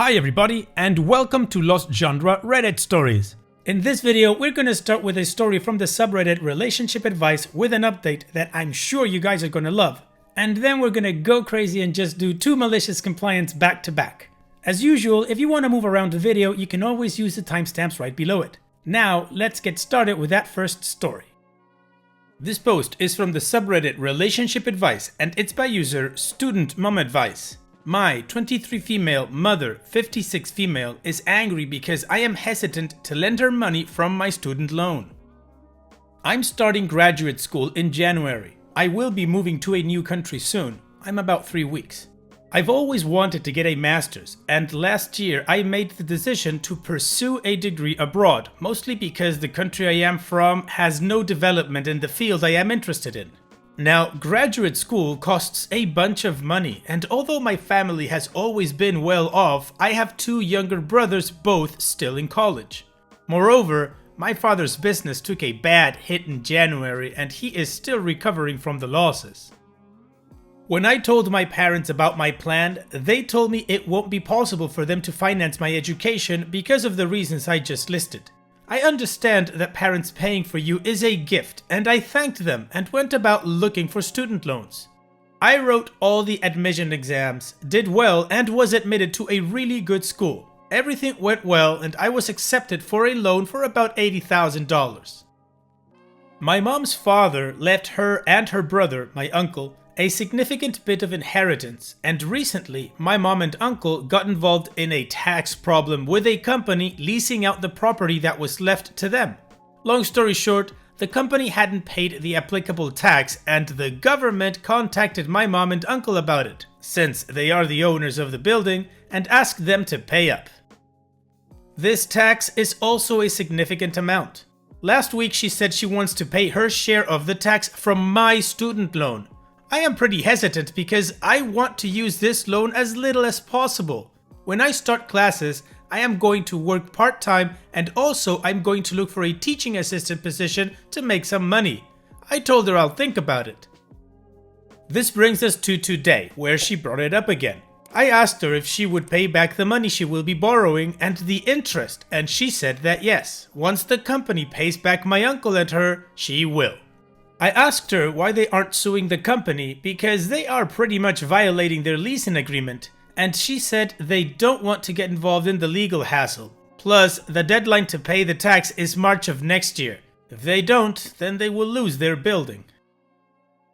Hi everybody, and welcome to Lost Genre Reddit Stories. In this video, we're gonna start with a story from the subreddit Relationship Advice with an update that I'm sure you guys are gonna love. And then we're gonna go crazy and just do two malicious compliance back to back. As usual, if you wanna move around the video, you can always use the timestamps right below it. Now, let's get started with that first story. This post is from the subreddit Relationship Advice, and it's by user Student Mom Advice. My 23 female mother, 56 female, is angry because I am hesitant to lend her money from my student loan. I'm starting graduate school in January. I will be moving to a new country soon. I'm about 3 weeks. I've always wanted to get a master's, and last year I made the decision to pursue a degree abroad, mostly because the country I am from has no development in the field I am interested in. Now, graduate school costs a bunch of money, and although my family has always been well off, I have two younger brothers, both still in college. Moreover, my father's business took a bad hit in January, and he is still recovering from the losses. When I told my parents about my plan, they told me it won't be possible for them to finance my education because of the reasons I just listed. I understand that parents paying for you is a gift, and I thanked them and went about looking for student loans. I wrote all the admission exams, did well, and was admitted to a really good school. Everything went well, and I was accepted for a loan for about $80,000. My mom's father left her and her brother, my uncle, a significant bit of inheritance, and recently my mom and uncle got involved in a tax problem with a company leasing out the property that was left to them. Long story short, the company hadn't paid the applicable tax, and the government contacted my mom and uncle about it, since they are the owners of the building, and asked them to pay up. This tax is also a significant amount. Last week she said she wants to pay her share of the tax from my student loan. I am pretty hesitant because I want to use this loan as little as possible. When I start classes, I am going to work part-time, and also I'm going to look for a teaching assistant position to make some money. I told her I'll think about it. This brings us to today, where she brought it up again. I asked her if she would pay back the money she will be borrowing and the interest, and she said that yes, once the company pays back my uncle and her, she will. I asked her why they aren't suing the company because they are pretty much violating their leasing agreement, and she said they don't want to get involved in the legal hassle. Plus, the deadline to pay the tax is March of next year. If they don't, then they will lose their building.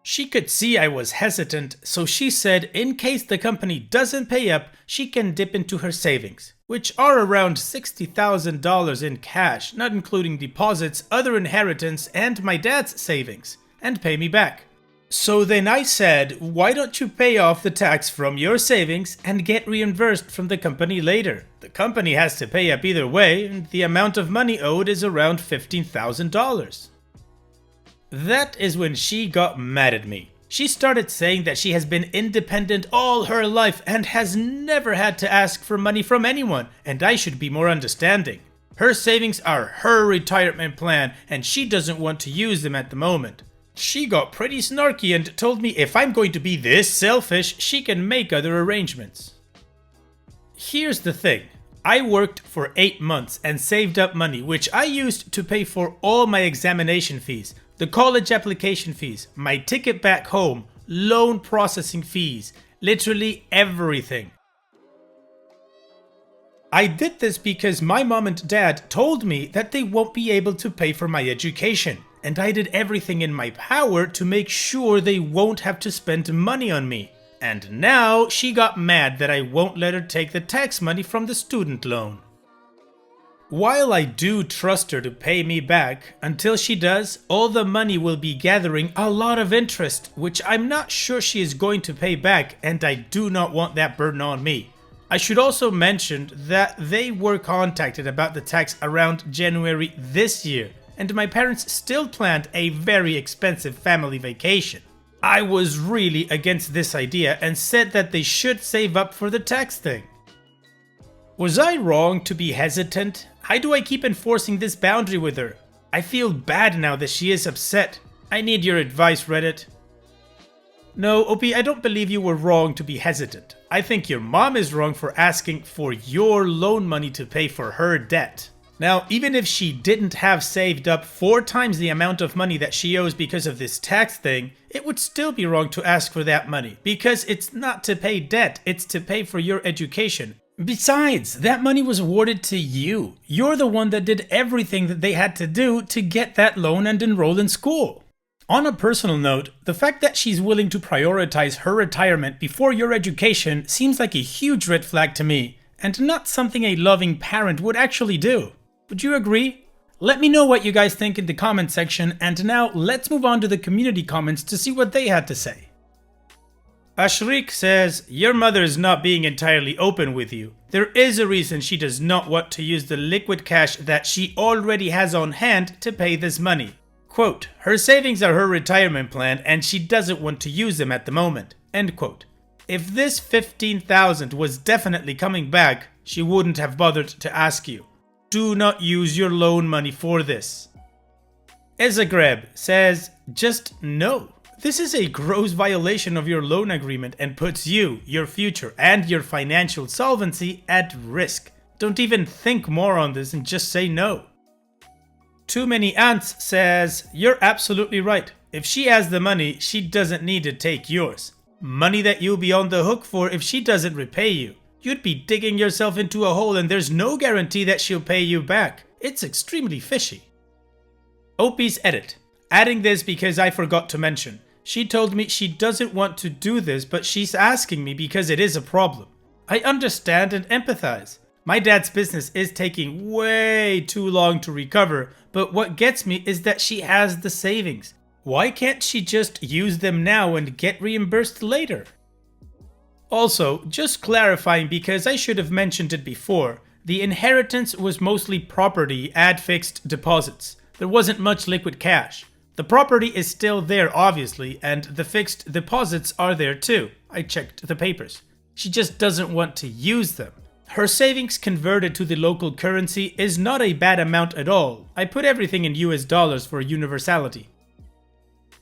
She could see I was hesitant, so she said in case the company doesn't pay up, she can dip into her savings, which are around $60,000 in cash, not including deposits, other inheritance, and my dad's savings, and pay me back. So then I said, why don't you pay off the tax from your savings and get reimbursed from the company later? The company has to pay up either way, and the amount of money owed is around $15,000. That is when she got mad at me. She started saying that she has been independent all her life and has never had to ask for money from anyone, and I should be more understanding. Her savings are her retirement plan, and she doesn't want to use them at the moment. She got pretty snarky and told me if I'm going to be this selfish, she can make other arrangements. Here's the thing. I worked for 8 months and saved up money, which I used to pay for all my examination fees, the college application fees, my ticket back home, loan processing fees, literally everything. I did this because my mom and dad told me that they won't be able to pay for my education, and I did everything in my power to make sure they won't have to spend money on me. And now she got mad that I won't let her take the tax money from the student loan. While I do trust her to pay me back, until she does, all the money will be gathering a lot of interest, which I'm not sure she is going to pay back, and I do not want that burden on me. I should also mention that they were contacted about the tax around January this year, and my parents still planned a very expensive family vacation. I was really against this idea and said that they should save up for the tax thing. Was I wrong to be hesitant? How do I keep enforcing this boundary with her? I feel bad now that she is upset. I need your advice, Reddit. No, Opie, I don't believe you were wrong to be hesitant. I think your mom is wrong for asking for your loan money to pay for her debt. Now, even if she didn't have saved up 4 times the amount of money that she owes because of this tax thing, it would still be wrong to ask for that money, because it's not to pay debt, it's to pay for your education. Besides, that money was awarded to you. You're the one that did everything that they had to do to get that loan and enroll in school. On a personal note, the fact that she's willing to prioritize her retirement before your education seems like a huge red flag to me, and not something a loving parent would actually do. Would you agree? Let me know what you guys think in the comment section, and now let's move on to the community comments to see what they had to say. Ashrik says, your mother is not being entirely open with you. There is a reason she does not want to use the liquid cash that she already has on hand to pay this money. Quote, her savings are her retirement plan and she doesn't want to use them at the moment. End quote. If this 15,000 was definitely coming back, she wouldn't have bothered to ask you. Do not use your loan money for this. Ezagreb says, just no. This is a gross violation of your loan agreement and puts you, your future, and your financial solvency at risk. Don't even think more on this and just say no. Too Many Ants says, you're absolutely right. If she has the money, she doesn't need to take yours. Money that you'll be on the hook for if she doesn't repay you. You'd be digging yourself into a hole and there's no guarantee that she'll pay you back. It's extremely fishy. Opie's edit. Adding this because I forgot to mention. She told me she doesn't want to do this, but she's asking me because it is a problem. I understand and empathize. My dad's business is taking way too long to recover, but what gets me is that she has the savings. Why can't she just use them now and get reimbursed later? Also, just clarifying because I should have mentioned it before, the inheritance was mostly property and fixed deposits. There wasn't much liquid cash. The property is still there obviously, and the fixed deposits are there too. I checked the papers. She just doesn't want to use them. Her savings converted to the local currency is not a bad amount at all. I put everything in US dollars for universality.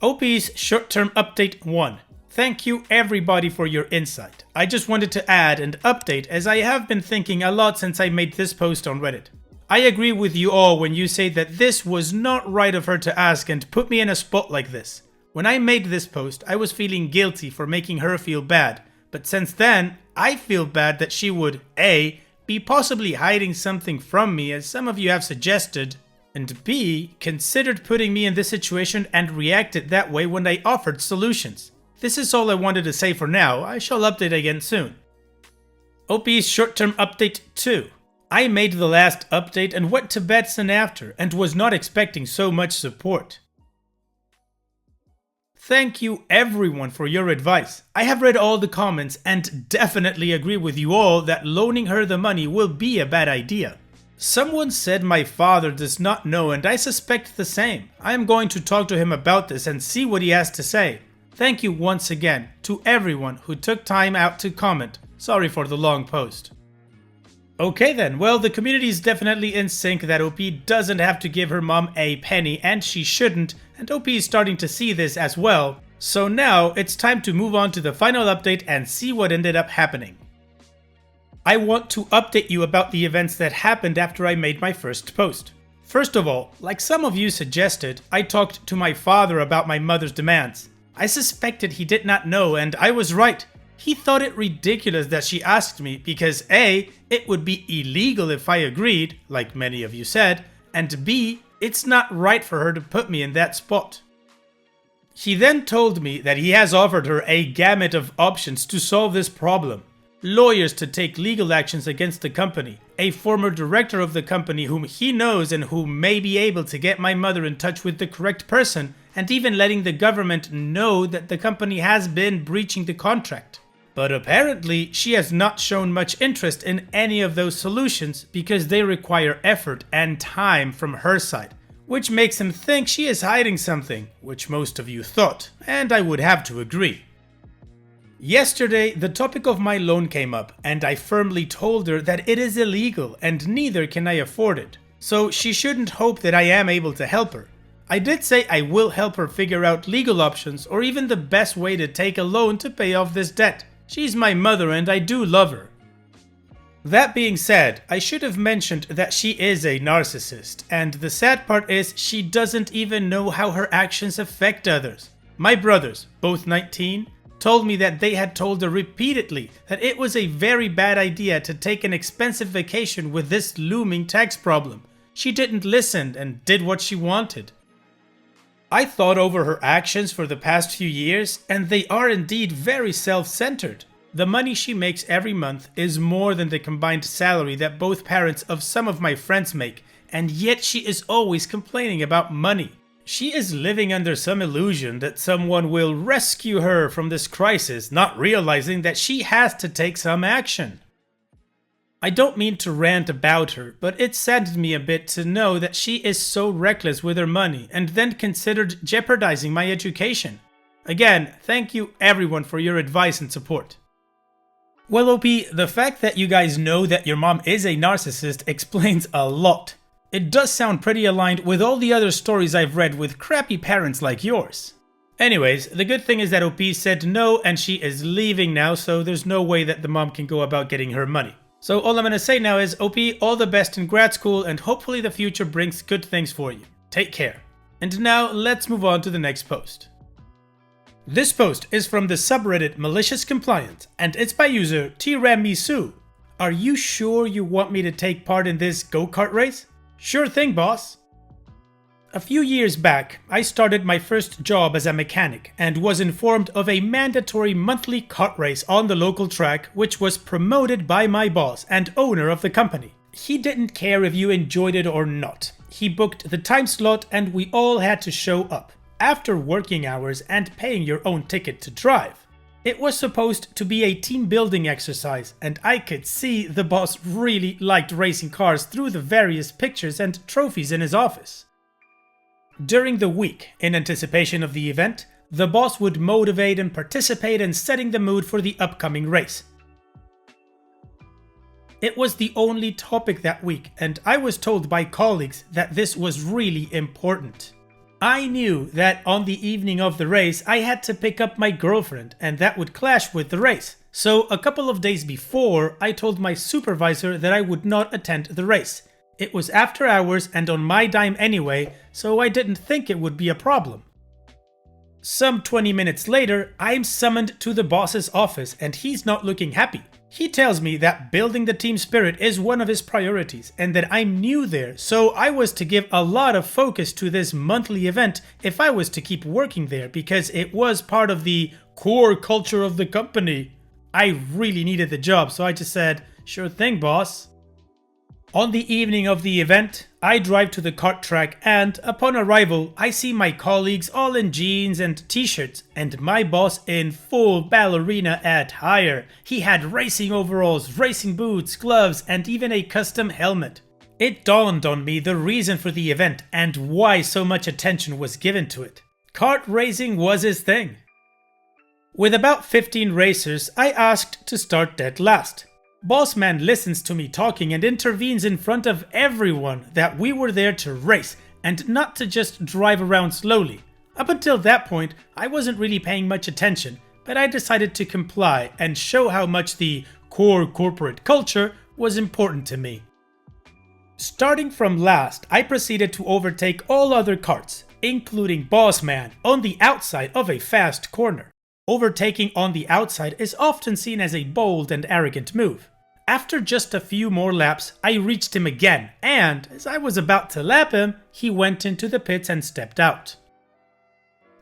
OP's short-term update 1. Thank you everybody for your insight. I just wanted to add and update as I have been thinking a lot since I made this post on Reddit. I agree with you all when you say that this was not right of her to ask and put me in a spot like this. When I made this post, I was feeling guilty for making her feel bad, but since then, I feel bad that she would A. be possibly hiding something from me as some of you have suggested, and B. considered putting me in this situation and reacted that way when I offered solutions. This is all I wanted to say for now. I shall update again soon. OP's short-term update 2. I made the last update and went to bed soon after and was not expecting so much support. Thank you everyone for your advice. I have read all the comments and definitely agree with you all that loaning her the money will be a bad idea. Someone said my father does not know and I suspect the same. I am going to talk to him about this and see what he has to say. Thank you once again to everyone who took time out to comment. Sorry for the long post. Okay then, well the community is definitely in sync that OP doesn't have to give her mom a penny and she shouldn't, and OP is starting to see this as well. So now it's time to move on to the final update and see what ended up happening. I want to update you about the events that happened after I made my first post. First of all, like some of you suggested, I talked to my father about my mother's demands. I suspected he did not know and I was right. He thought it ridiculous that she asked me because A. it would be illegal if I agreed, like many of you said, and B. it's not right for her to put me in that spot. He then told me that he has offered her a gamut of options to solve this problem. Lawyers to take legal actions against the company, a former director of the company whom he knows and who may be able to get my mother in touch with the correct person, and even letting the government know that the company has been breaching the contract. But apparently, she has not shown much interest in any of those solutions because they require effort and time from her side, which makes him think she is hiding something, which most of you thought, and I would have to agree. Yesterday, the topic of my loan came up, and I firmly told her that it is illegal and neither can I afford it, so she shouldn't hope that I am able to help her. I did say I will help her figure out legal options or even the best way to take a loan to pay off this debt. She's my mother and I do love her. That being said, I should have mentioned that she is a narcissist, and the sad part is she doesn't even know how her actions affect others. My brothers, both 19, told me that they had told her repeatedly that it was a very bad idea to take an expensive vacation with this looming tax problem. She didn't listen and did what she wanted. I thought over her actions for the past few years, and they are indeed very self-centered. The money she makes every month is more than the combined salary that both parents of some of my friends make, and yet she is always complaining about money. She is living under some illusion that someone will rescue her from this crisis, not realizing that she has to take some action. I don't mean to rant about her, but it saddened me a bit to know that she is so reckless with her money and then considered jeopardizing my education. Again, thank you everyone for your advice and support. Well, OP, the fact that you guys know that your mom is a narcissist explains a lot. It does sound pretty aligned with all the other stories I've read with crappy parents like yours. Anyways, the good thing is that OP said no and she is leaving now, so there's no way that the mom can go about getting her money. So all I'm gonna say now is, OP, all the best in grad school and hopefully the future brings good things for you. Take care. And now let's move on to the next post. This post is from the subreddit Malicious Compliant, and it's by user Tiramisu. Are you sure you want me to take part in this go-kart race? Sure thing, boss. A few years back, I started my first job as a mechanic and was informed of a mandatory monthly kart race on the local track, which was promoted by my boss and owner of the company. He didn't care if you enjoyed it or not. He booked the time slot and we all had to show up, after working hours and paying your own ticket to drive. It was supposed to be a team building exercise, and I could see the boss really liked racing cars through the various pictures and trophies in his office. During the week, in anticipation of the event, the boss would motivate and participate in setting the mood for the upcoming race. It was the only topic that week, and I was told by colleagues that this was really important. I knew that on the evening of the race I had to pick up my girlfriend and that would clash with the race. So a couple of days before, I told my supervisor that I would not attend the race. It was after hours and on my dime anyway, so I didn't think it would be a problem. Some 20 minutes later, I'm summoned to the boss's office and he's not looking happy. He tells me that building the team spirit is one of his priorities and that I'm new there, so I was to give a lot of focus to this monthly event if I was to keep working there because it was part of the core culture of the company. I really needed the job, so I just said, sure thing, boss. On the evening of the event, I drive to the kart track and, upon arrival, I see my colleagues all in jeans and t-shirts and my boss in full ballerina attire. He had racing overalls, racing boots, gloves, and even a custom helmet. It dawned on me the reason for the event and why so much attention was given to it. Kart racing was his thing. With about 15 racers, I asked to start dead last. Bossman listens to me talking and intervenes in front of everyone that we were there to race and not to just drive around slowly. Up until that point, I wasn't really paying much attention, but I decided to comply and show how much the core corporate culture was important to me. Starting from last, I proceeded to overtake all other karts, including Bossman, on the outside of a fast corner. Overtaking on the outside is often seen as a bold and arrogant move. After just a few more laps, I reached him again, and as I was about to lap him, he went into the pits and stepped out.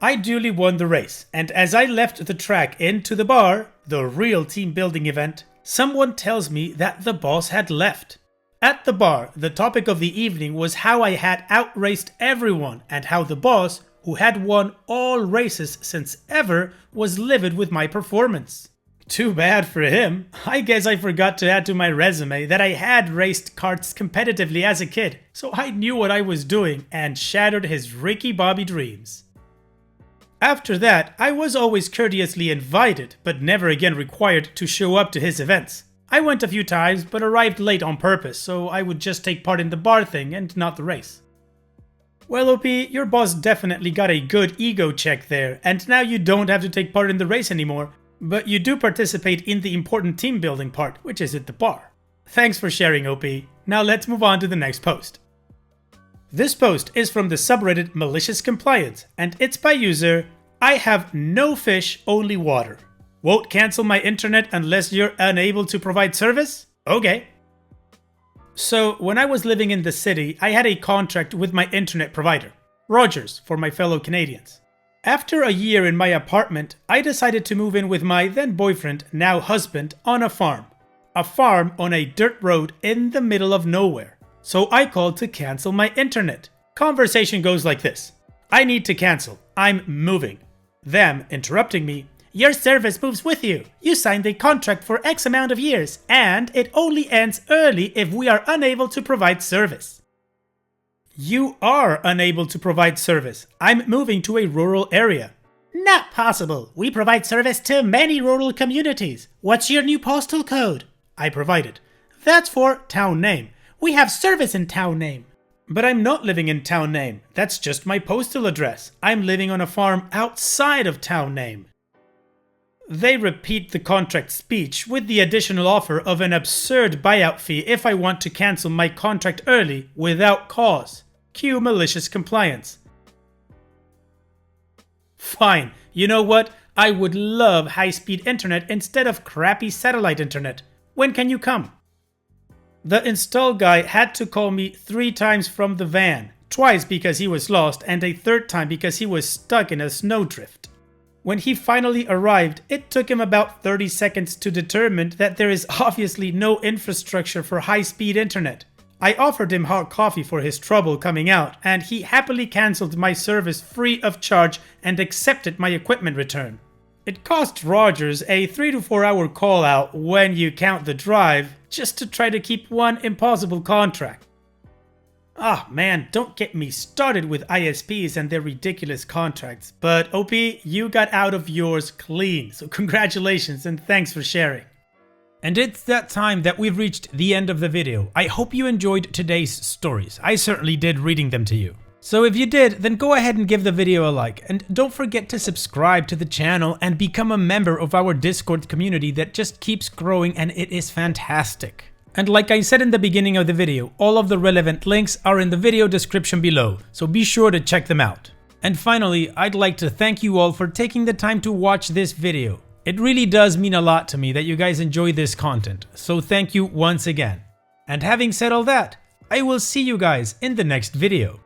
I duly won the race, and as I left the track into the bar, the real team building event, someone tells me that the boss had left. At the bar, the topic of the evening was how I had outraced everyone and how the boss, who had won all races since ever, was livid with my performance. Too bad for him. I guess I forgot to add to my resume that I had raced karts competitively as a kid, so I knew what I was doing and shattered his Ricky Bobby dreams. After that, I was always courteously invited, but never again required to show up to his events. I went a few times, but arrived late on purpose, so I would just take part in the bar thing and not the race. Well, OP, your boss definitely got a good ego check there, and now you don't have to take part in the race anymore, but you do participate in the important team building part, which is at the bar. Thanks for sharing, OP. Now let's move on to the next post. This post is from the subreddit Malicious Compliance, and it's by user I have no fish, only water. Won't cancel my internet unless you're unable to provide service? Okay. So, when I was living in the city, I had a contract with my internet provider, Rogers for my fellow Canadians. After a year in my apartment, I decided to move in with my then boyfriend, now husband, on a farm. A farm on a dirt road in the middle of nowhere. So I called to cancel my internet. Conversation goes like this. I need to cancel. I'm moving. Them interrupting me. Your service moves with you. You signed a contract for X amount of years, and it only ends early if we are unable to provide service. You are unable to provide service. I'm moving to a rural area. Not possible. We provide service to many rural communities. What's your new postal code? I provided. That's for town name. We have service in town name. But I'm not living in town name. That's just my postal address. I'm living on a farm outside of town name. They repeat the contract speech with the additional offer of an absurd buyout fee if I want to cancel my contract early without cause. Cue malicious compliance. Fine, you know what? I would love high-speed internet instead of crappy satellite internet. When can you come? The install guy had to call me 3 times from the van, twice because he was lost and a 3rd time because he was stuck in a snowdrift. When he finally arrived, it took him about 30 seconds to determine that there is obviously no infrastructure for high-speed internet. I offered him hot coffee for his trouble coming out, and he happily cancelled my service free of charge and accepted my equipment return. It cost Rogers a 3 to 4 hour call out when you count the drive, just to try to keep one impossible contract. Ah man, don't get me started with ISPs and their ridiculous contracts, but OP, you got out of yours clean, so congratulations and thanks for sharing. And it's that time that we've reached the end of the video. I hope you enjoyed today's stories. I certainly did reading them to you. So if you did, then go ahead and give the video a like, and don't forget to subscribe to the channel and become a member of our Discord community that just keeps growing and it is fantastic. And like I said in the beginning of the video, all of the relevant links are in the video description below, so be sure to check them out. And finally, I'd like to thank you all for taking the time to watch this video. It really does mean a lot to me that you guys enjoy this content, so thank you once again. And having said all that, I will see you guys in the next video.